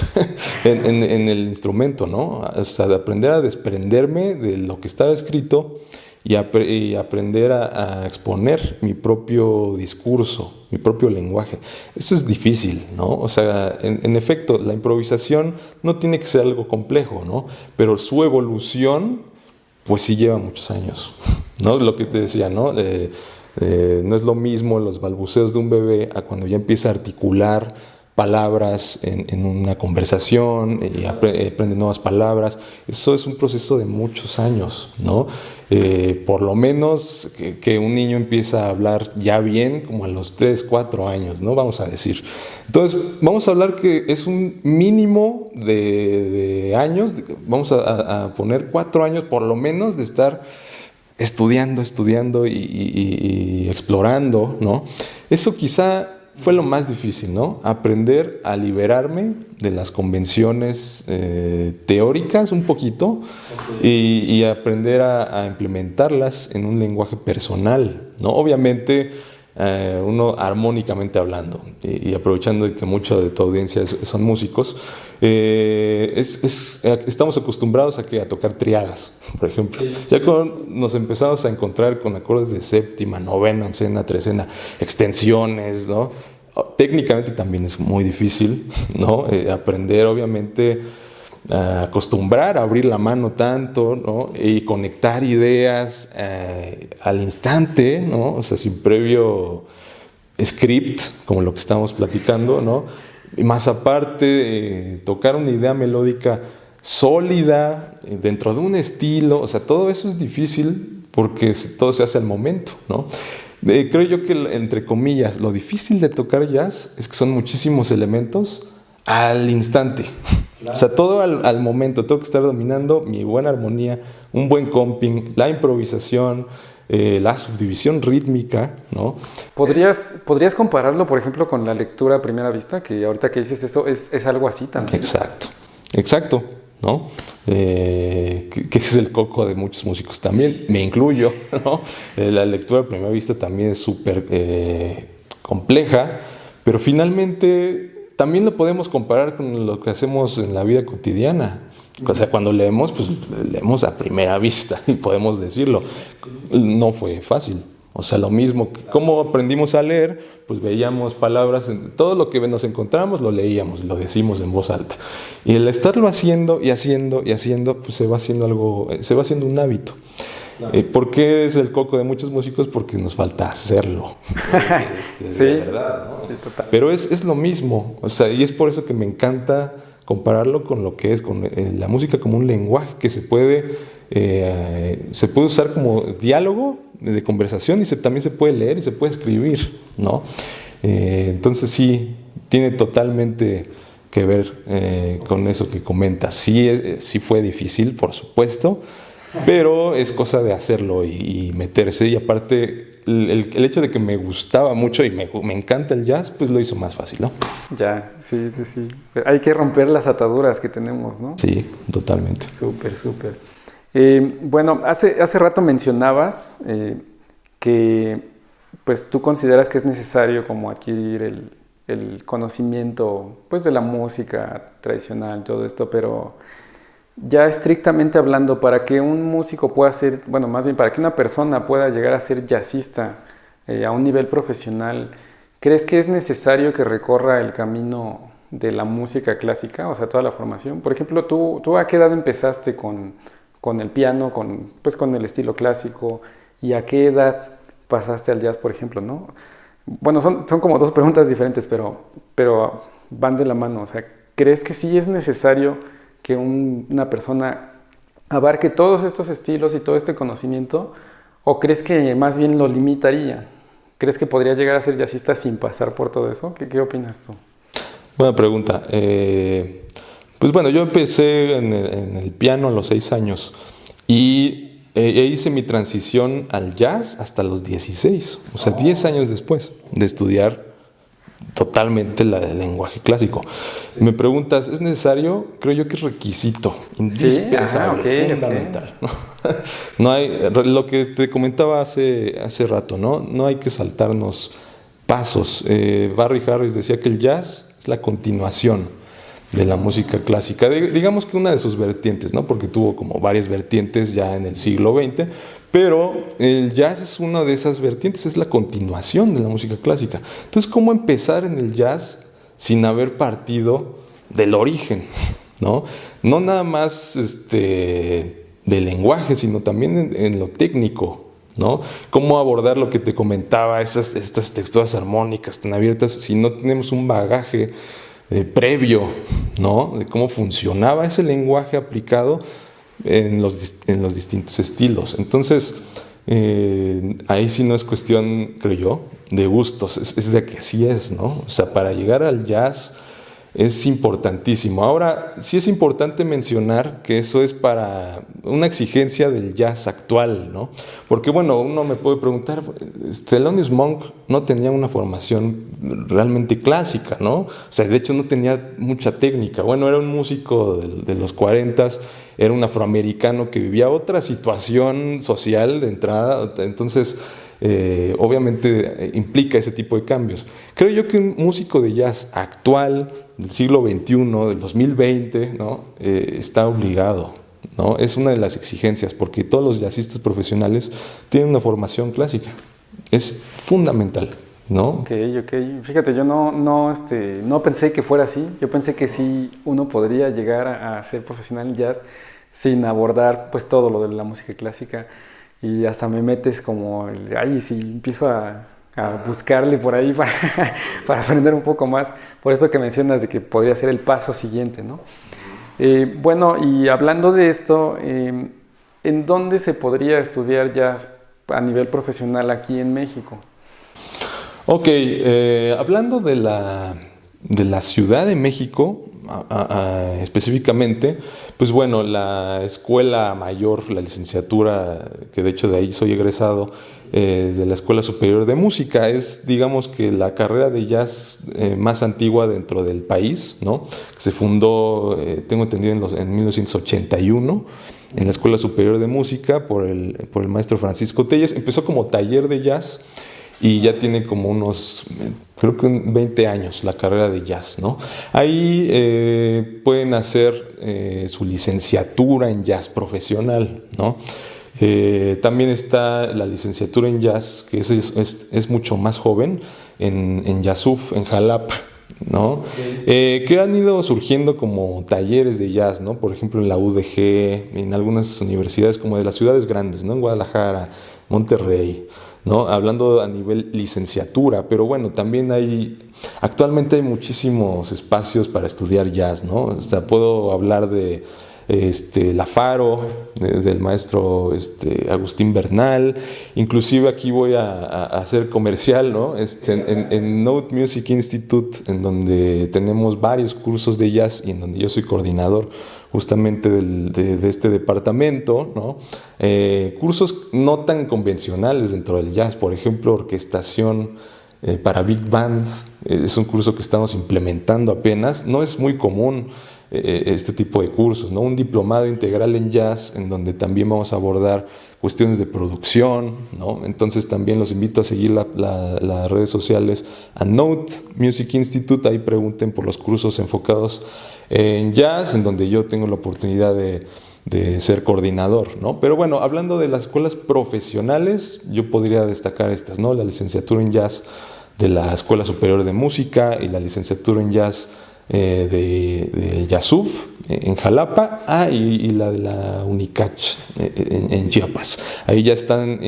S2: en el instrumento, ¿no? O sea, de aprender a desprenderme de lo que estaba escrito y aprender a exponer mi propio discurso, mi propio lenguaje. Eso es difícil, ¿no? O sea, en efecto, la improvisación no tiene que ser algo complejo, ¿no? Pero su evolución, pues sí lleva muchos años, ¿no? Lo que te decía, ¿no? No es lo mismo los balbuceos de un bebé a cuando ya empieza a articular palabras en una conversación y aprende nuevas palabras. Eso es un proceso de muchos años, ¿no? Por lo menos que un niño empieza a hablar ya bien como a los 3, 4 años, ¿no? Vamos a decir. Entonces, vamos a hablar que es un mínimo de años, vamos a poner 4 años por lo menos de estar estudiando y explorando, ¿no? Eso quizá fue lo más difícil, ¿no? Aprender a liberarme de las convenciones teóricas un poquito y aprender a implementarlas en un lenguaje personal, ¿no? Obviamente uno armónicamente hablando y aprovechando de que mucha de tu audiencia son músicos, estamos acostumbrados a tocar triadas, por ejemplo. Sí. Ya cuando nos empezamos a encontrar con acordes de séptima, novena, oncena, trecena, extensiones, ¿no? Técnicamente también es muy difícil, ¿no? Aprender, obviamente, a acostumbrar a abrir la mano tanto, ¿no? Y conectar ideas al instante, ¿no? O sea, sin previo script, como lo que estamos platicando, ¿no? Y más aparte, tocar una idea melódica sólida dentro de un estilo, o sea, todo eso es difícil porque todo se hace al momento, ¿no? Creo yo que, entre comillas, lo difícil de tocar jazz es que son muchísimos elementos al instante. Claro. O sea, todo al momento. Tengo que estar dominando mi buena armonía, un buen comping, la improvisación, la subdivisión rítmica, ¿no?
S1: ¿Podrías compararlo, por ejemplo, con la lectura a primera vista? Que ahorita que dices eso, es algo así también.
S2: Exacto, ¿no? Que ese es el coco de muchos músicos también, me incluyo, ¿no? La lectura a primera vista también es súper compleja, pero finalmente también lo podemos comparar con lo que hacemos en la vida cotidiana. O sea, cuando leemos, pues leemos a primera vista y podemos decirlo. No fue fácil. O sea, lo mismo, ¿cómo aprendimos a leer? Pues veíamos palabras, todo lo que nos encontramos lo leíamos, lo decimos en voz alta. Y el estarlo haciendo y haciendo y haciendo, pues se va haciendo un hábito. Claro. ¿Por qué es el coco de muchos músicos? Porque nos falta hacerlo.
S1: Sí,
S2: de verdad, ¿no?
S1: Sí, total.
S2: Pero es lo mismo, o sea, y es por eso que me encanta compararlo con lo que es, con la música como un lenguaje que se puede usar como diálogo de conversación y también se puede leer y se puede escribir, ¿no? Entonces sí, tiene totalmente que ver con eso que comentas. Sí fue difícil, por supuesto, pero es cosa de hacerlo y meterse. Y aparte, el hecho de que me gustaba mucho y me encanta el jazz, pues lo hizo más fácil, ¿no?
S1: Ya, sí. Hay que romper las ataduras que tenemos, ¿no?
S2: Sí, totalmente.
S1: Súper. Bueno, hace rato mencionabas que pues tú consideras que es necesario como adquirir el conocimiento pues de la música tradicional, todo esto, pero ya estrictamente hablando, para que un músico pueda ser, bueno, más bien para que una persona pueda llegar a ser jazzista a un nivel profesional, ¿crees que es necesario que recorra el camino de la música clásica, o sea, toda la formación? Por ejemplo, ¿tú a qué edad empezaste con el piano, con el estilo clásico, y a qué edad pasaste al jazz, por ejemplo, ¿no? Bueno, son como dos preguntas diferentes, pero van de la mano. O sea, ¿crees que sí es necesario que una persona abarque todos estos estilos y todo este conocimiento? ¿O crees que más bien lo limitaría? ¿Crees que podría llegar a ser jazzista sin pasar por todo eso? ¿Qué opinas tú?
S2: Buena pregunta. Pues bueno, yo empecé en el piano a los 6 años y hice mi transición al jazz hasta los 16, o sea, 10 años después de estudiar totalmente el lenguaje clásico. Sí. Me preguntas, ¿es necesario? Creo yo que es requisito, indispensable, fundamental. ¿No? No hay, lo que te comentaba hace rato, no hay que saltarnos pasos. Barry Harris decía que el jazz es la continuación de la música clásica, digamos que una de sus vertientes, ¿no? Porque tuvo como varias vertientes ya en el siglo XX, pero el jazz es una de esas vertientes, es la continuación de la música clásica. Entonces, ¿cómo empezar en el jazz sin haber partido del origen? No nada más del lenguaje, sino también en lo técnico, ¿no? Cómo abordar lo que te comentaba, estas texturas armónicas tan abiertas, si no tenemos un bagaje previo, ¿no? De cómo funcionaba ese lenguaje aplicado en los distintos estilos. Entonces, ahí sí no es cuestión, creo yo, de gustos, es de que así es, ¿no? O sea, para llegar al jazz es importantísimo. Ahora, sí es importante mencionar que eso es para una exigencia del jazz actual, ¿no? Porque, bueno, uno me puede preguntar, Thelonious Monk no tenía una formación realmente clásica, ¿no? O sea, de hecho no tenía mucha técnica. Bueno, era un músico de los 40s, era un afroamericano que vivía otra situación social de entrada, entonces obviamente implica ese tipo de cambios. Creo yo que un músico de jazz actual, del siglo XXI, del 2020, ¿no? Está obligado, ¿no? Es una de las exigencias, porque todos los jazzistas profesionales tienen una formación clásica. Es fundamental, ¿no?
S1: Ok. Fíjate, yo no pensé que fuera así. Yo pensé que sí uno podría llegar a ser profesional en jazz sin abordar pues todo lo de la música clásica. Y hasta me metes como, sí, empiezo a buscarle por ahí para aprender un poco más. Por eso que mencionas de que podría ser el paso siguiente, ¿no? Bueno, y hablando de esto, ¿en dónde se podría estudiar jazz a nivel profesional aquí en México?
S2: Ok, hablando de la Ciudad de México, específicamente, pues bueno, la escuela mayor, la licenciatura, que de hecho de ahí soy egresado, de la Escuela Superior de Música, es digamos que la carrera de jazz más antigua dentro del país, ¿no? Se fundó, tengo entendido, en 1981, en la Escuela Superior de Música por el maestro Francisco Telles. Empezó como taller de jazz y ya tiene como unos, creo que 20 años la carrera de jazz, ¿no? Ahí pueden hacer su licenciatura en jazz profesional, ¿no? También está la licenciatura en jazz, que es mucho más joven, en Yasuf, en Jalapa, ¿no? Que han ido surgiendo como talleres de jazz, ¿no? Por ejemplo, en la UDG, en algunas universidades como de las ciudades grandes, ¿no? En Guadalajara, Monterrey, ¿no? Hablando a nivel licenciatura, pero bueno, también actualmente hay muchísimos espacios para estudiar jazz, ¿no? O sea, puedo hablar de La Faro, del maestro Agustín Bernal, inclusive aquí voy a hacer comercial, ¿no? En Note Music Institute, en donde tenemos varios cursos de jazz y en donde yo soy coordinador justamente de este departamento, ¿no? Cursos no tan convencionales dentro del jazz, por ejemplo, orquestación para Big Band, es un curso que estamos implementando apenas, no es muy común este tipo de cursos, ¿no? Un diplomado integral en jazz en donde también vamos a abordar cuestiones de producción, ¿no? Entonces también los invito a seguir las redes sociales a Note Music Institute, ahí pregunten por los cursos enfocados en jazz, en donde yo tengo la oportunidad de ser coordinador, ¿no? Pero bueno, hablando de las escuelas profesionales, yo podría destacar estas, ¿no? La licenciatura en jazz de la Escuela Superior de Música y la licenciatura en jazz de Yasuf en Jalapa, y la de la UNICACH en Chiapas. Ahí ya están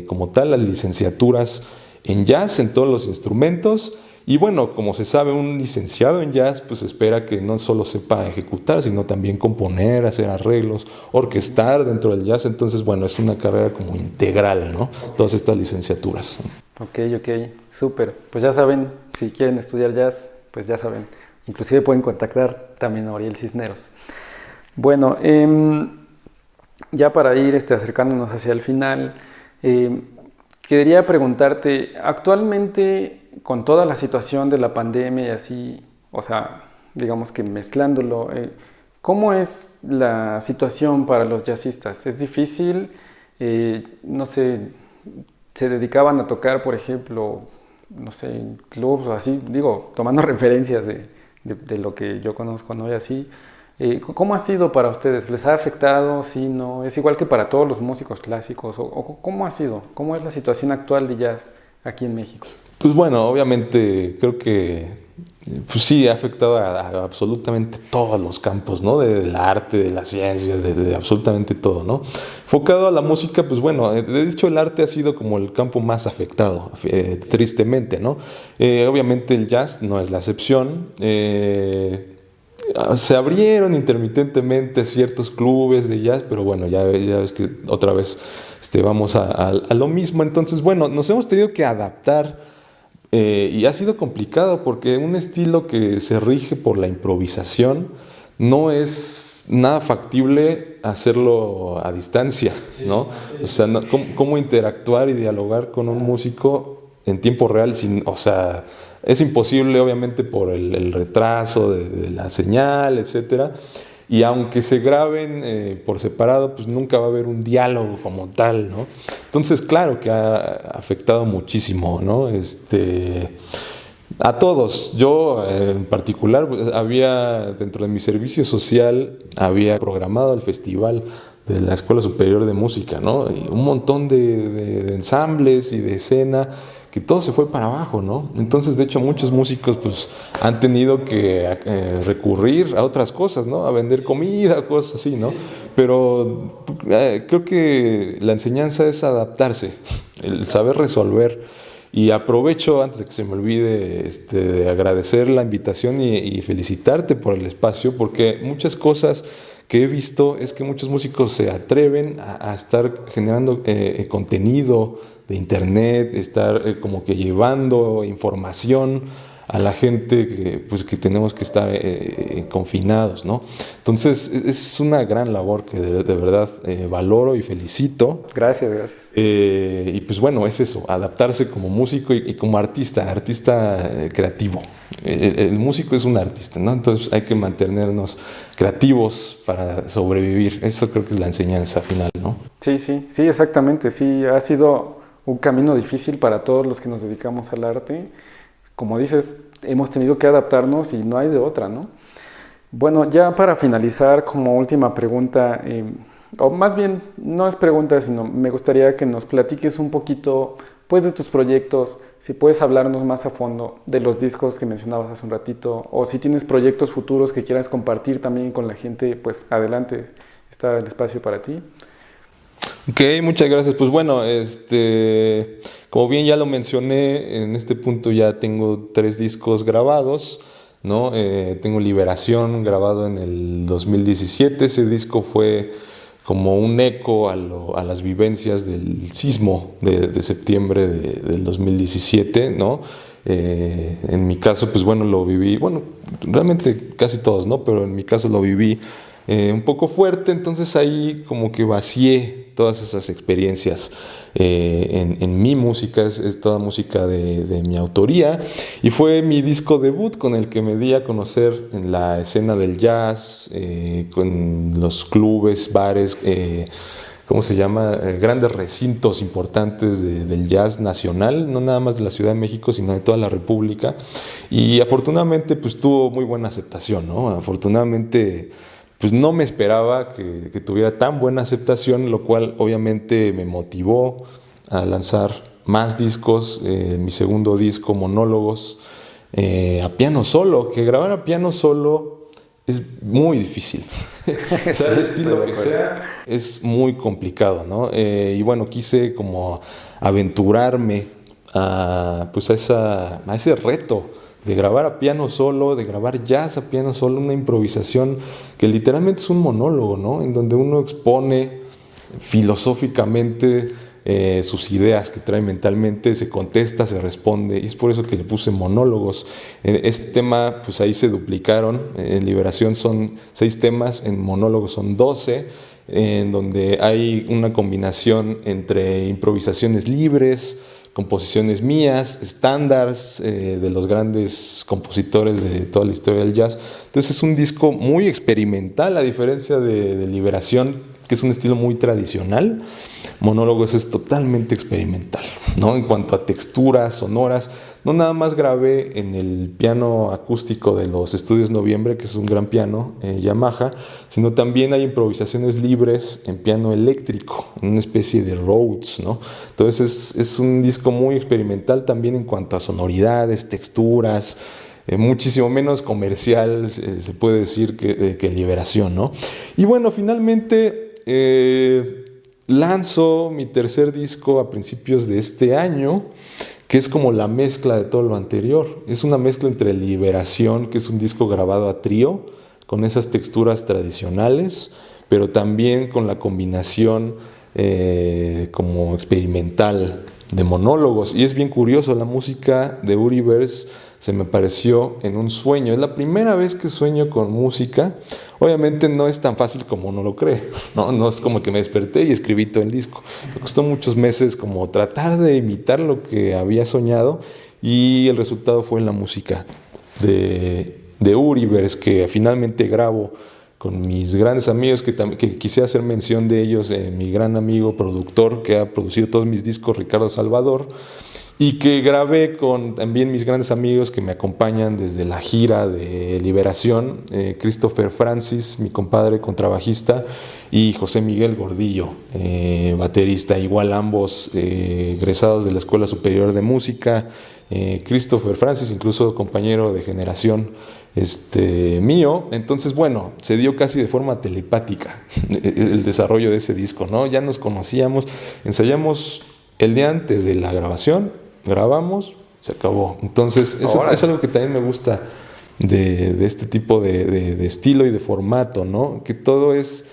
S2: como tal las licenciaturas en jazz en todos los instrumentos. Y bueno, como se sabe, un licenciado en jazz pues espera que no solo sepa ejecutar, sino también componer, hacer arreglos, orquestar dentro del jazz. Entonces, bueno, es una carrera como integral, ¿no? Todas estas licenciaturas.
S1: Ok, súper. Pues ya saben, si quieren estudiar jazz, pues ya saben. Inclusive pueden contactar también a Oriel Cisneros. Bueno, ya para ir acercándonos hacia el final, quería preguntarte, actualmente con toda la situación de la pandemia y así, o sea, digamos que mezclándolo, ¿cómo es la situación para los jazzistas? ¿Es difícil? No sé, ¿se dedicaban a tocar, por ejemplo, no sé, en clubs o así? Digo, tomando referencias de lo que yo conozco, ¿no? Y así. ¿Cómo ha sido para ustedes? ¿Les ha afectado? ¿Sí, no? ¿Es igual que para todos los músicos clásicos? ¿O cómo ha sido? ¿Cómo es la situación actual de jazz aquí en México?
S2: Pues bueno, obviamente creo que pues sí ha afectado a absolutamente todos los campos, ¿no? Del arte, de las ciencias, de absolutamente todo, ¿no? Enfocado a la música, pues bueno, de hecho el arte ha sido como el campo más afectado, tristemente, ¿no? Obviamente el jazz no es la excepción. Se abrieron intermitentemente ciertos clubes de jazz, pero bueno, ya ves que otra vez vamos a lo mismo. Entonces, bueno, nos hemos tenido que adaptar y ha sido complicado porque un estilo que se rige por la improvisación no es nada factible hacerlo a distancia, ¿no? O sea, ¿cómo interactuar y dialogar con un músico en tiempo real o sea, es imposible obviamente por el retraso de la señal, etcétera. Y aunque se graben por separado, pues nunca va a haber un diálogo como tal, ¿no? Entonces, claro que ha afectado muchísimo, ¿no? A todos. Yo en particular, pues, dentro de mi servicio social, había programado el festival de la Escuela Superior de Música, ¿no? Y un montón de ensambles y de escena, que todo se fue para abajo, ¿no? Entonces, de hecho, muchos músicos pues han tenido que recurrir a otras cosas, ¿no? A vender comida, cosas así, ¿no? Pero creo que la enseñanza es adaptarse, el saber resolver. Y aprovecho, antes de que se me olvide, de agradecer la invitación y felicitarte por el espacio, porque muchas cosas que he visto es que muchos músicos se atreven a estar generando contenido de internet, estar como que llevando información a la gente que tenemos que estar confinados, ¿no? Entonces es una gran labor que de verdad valoro y felicito.
S1: Gracias.
S2: Y pues bueno, es eso, adaptarse como músico y como artista creativo. El músico es un artista, ¿no? Entonces hay que mantenernos creativos para sobrevivir. Eso creo que es la enseñanza final, ¿no?
S1: Sí, exactamente. Sí, ha sido un camino difícil para todos los que nos dedicamos al arte. Como dices, hemos tenido que adaptarnos y no hay de otra, ¿no? Bueno, ya para finalizar, como última pregunta, o más bien no es pregunta, sino me gustaría que nos platiques un poquito, pues, de tus proyectos, si puedes hablarnos más a fondo de los discos que mencionabas hace un ratito, o si tienes proyectos futuros que quieras compartir también con la gente, pues adelante, está el espacio para ti.
S2: Ok, muchas gracias. Pues bueno, como bien ya lo mencioné, en este punto ya tengo 3 discos grabados, ¿no? Tengo Liberación grabado en el 2017. Ese disco fue como un eco a las vivencias del sismo de septiembre del 2017, ¿no? En mi caso, pues bueno, lo viví, bueno, realmente casi todos, ¿no? Pero en mi caso lo viví un poco fuerte, entonces ahí como que vacié todas esas experiencias en mi música, es toda música de mi autoría, y fue mi disco debut con el que me di a conocer en la escena del jazz, con los clubes, bares, ¿cómo se llama? Grandes recintos importantes del jazz nacional, no nada más de la Ciudad de México, sino de toda la República, y afortunadamente pues tuvo muy buena aceptación, ¿no? Afortunadamente pues no me esperaba que tuviera tan buena aceptación, lo cual obviamente me motivó a lanzar más discos, mi segundo disco, Monólogos, a piano solo, que grabar a piano solo es muy difícil. Sea el estilo que sea, es muy complicado, ¿no? Y bueno, quise como aventurarme pues a ese reto de grabar a piano solo, de grabar jazz a piano solo, una improvisación que literalmente es un monólogo, ¿no? En donde uno expone filosóficamente sus ideas que trae mentalmente, se contesta, se responde, y es por eso que le puse monólogos. Este tema, pues ahí se duplicaron, en Liberación son 6 temas, en monólogos son 12, en donde hay una combinación entre improvisaciones libres, composiciones mías, estándares de los grandes compositores de toda la historia del jazz. Entonces es un disco muy experimental, a diferencia de Liberación, que es un estilo muy tradicional. Monólogos es totalmente experimental, ¿no? En cuanto a texturas sonoras, no nada más grabé en el piano acústico de los Estudios Noviembre, que es un gran piano Yamaha, sino también hay improvisaciones libres en piano eléctrico, en una especie de Rhodes, ¿no? Entonces es un disco muy experimental también en cuanto a sonoridades, texturas, muchísimo menos comercial, se puede decir, que Liberación, ¿no? Y bueno, finalmente lanzo mi tercer disco a principios de este año, que es como la mezcla de todo lo anterior. Es una mezcla entre Liberación, que es un disco grabado a trío, con esas texturas tradicionales, pero también con la combinación como experimental de Monólogos. Y es bien curioso, la música de Uriverse se me apareció en un sueño. Es la primera vez que sueño con música. Obviamente no es tan fácil como uno lo cree, ¿no? No es como que me desperté y escribí todo el disco. Me costó muchos meses como tratar de imitar lo que había soñado, y el resultado fue la música de Uriverse, que finalmente grabo con mis grandes amigos, que quisiera hacer mención de ellos, mi gran amigo productor que ha producido todos mis discos, Ricardo Salvador, y que grabé con también mis grandes amigos que me acompañan desde la gira de Liberación, Christopher Francis, mi compadre contrabajista, y José Miguel Gordillo, baterista, igual ambos egresados de la Escuela Superior de Música. Christopher Francis, incluso compañero de generación mío. Entonces, bueno, se dio casi de forma telepática el desarrollo de ese disco, ¿no? Ya nos conocíamos, ensayamos el día antes de la grabación, grabamos, se acabó. Entonces, eso es algo que también me gusta de este tipo de estilo y de formato, ¿no? Que todo es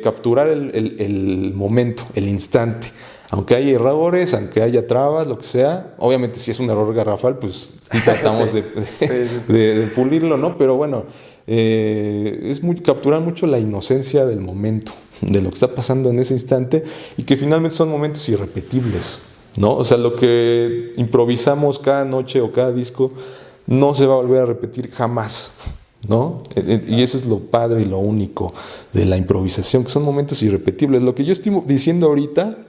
S2: capturar el momento, el instante. Aunque haya errores, aunque haya trabas, lo que sea, obviamente si es un error garrafal, pues sí tratamos sí. De pulirlo, ¿no? Pero bueno, es capturar mucho la inocencia del momento, de lo que está pasando en ese instante, y que finalmente son momentos irrepetibles, ¿no? O sea, lo que improvisamos cada noche o cada disco no se va a volver a repetir jamás, ¿no? Y eso es lo padre y lo único de la improvisación, que son momentos irrepetibles. Lo que yo estoy diciendo ahorita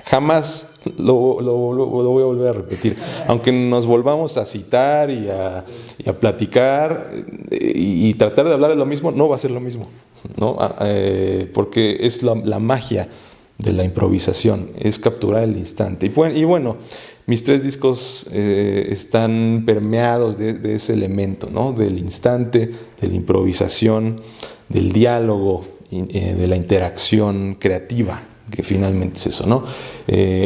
S2: jamás lo voy a volver a repetir. Aunque nos volvamos a citar y a platicar y tratar de hablar de lo mismo, no va a ser lo mismo, ¿no? Porque es la magia de la improvisación, es capturar el instante. Y bueno, mis tres discos están permeados de ese elemento, ¿no? Del instante, de la improvisación, del diálogo, de la interacción creativa, que finalmente es eso, ¿no?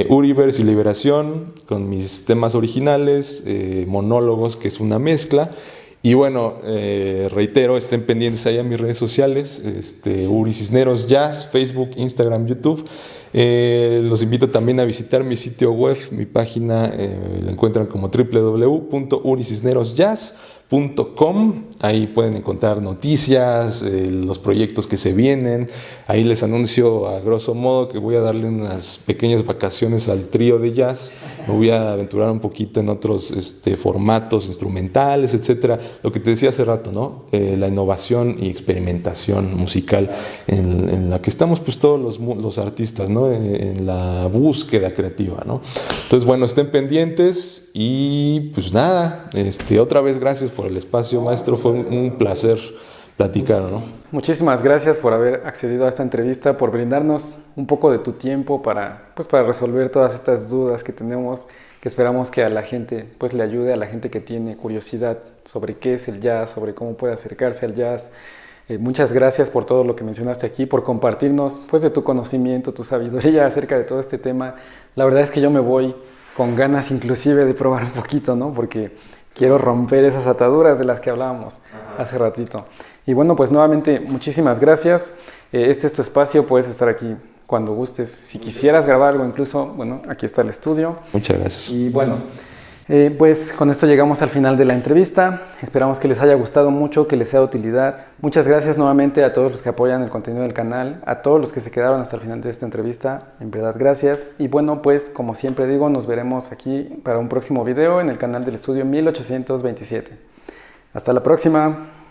S2: Uriverse y Liberación, con mis temas originales, Monólogos, que es una mezcla. Y bueno, reitero, estén pendientes ahí a mis redes sociales, Uri Cisneros Jazz, Facebook, Instagram, YouTube. Los invito también a visitar mi sitio web, mi página, la encuentran como www.uricisnerosjazz.com. Ahí pueden encontrar noticias, los proyectos que se vienen. Ahí les anuncio a grosso modo que voy a darle unas pequeñas vacaciones al trío de jazz. Me voy a aventurar un poquito en otros formatos instrumentales, etcétera. Lo que te decía hace rato, ¿no? La innovación y experimentación musical en la que estamos pues todos los artistas, ¿no? En la búsqueda creativa, ¿no? Entonces, bueno, estén pendientes y pues nada, otra vez gracias por el espacio, maestro. Fue un placer platicar, ¿no?
S1: Muchísimas gracias por haber accedido a esta entrevista, por brindarnos un poco de tu tiempo para resolver todas estas dudas que tenemos, que esperamos que a la gente pues le ayude, a la gente que tiene curiosidad sobre qué es el jazz, sobre cómo puede acercarse al jazz. Muchas gracias por todo lo que mencionaste aquí, por compartirnos pues de tu conocimiento, tu sabiduría acerca de todo este tema. La verdad es que yo me voy con ganas inclusive de probar un poquito, ¿no? Porque quiero romper esas ataduras de las que hablábamos hace ratito. Y bueno, pues nuevamente muchísimas gracias. Este es tu espacio, puedes estar aquí cuando gustes. Si quisieras grabar algo incluso, bueno, aquí está el estudio.
S2: Muchas gracias.
S1: Y bueno, Pues con esto llegamos al final de la entrevista. Esperamos que les haya gustado mucho, que les sea de utilidad. Muchas gracias nuevamente a todos los que apoyan el contenido del canal, a todos los que se quedaron hasta el final de esta entrevista. En verdad, gracias. Y bueno, pues como siempre digo, nos veremos aquí para un próximo video en el canal del estudio 1827. Hasta la próxima.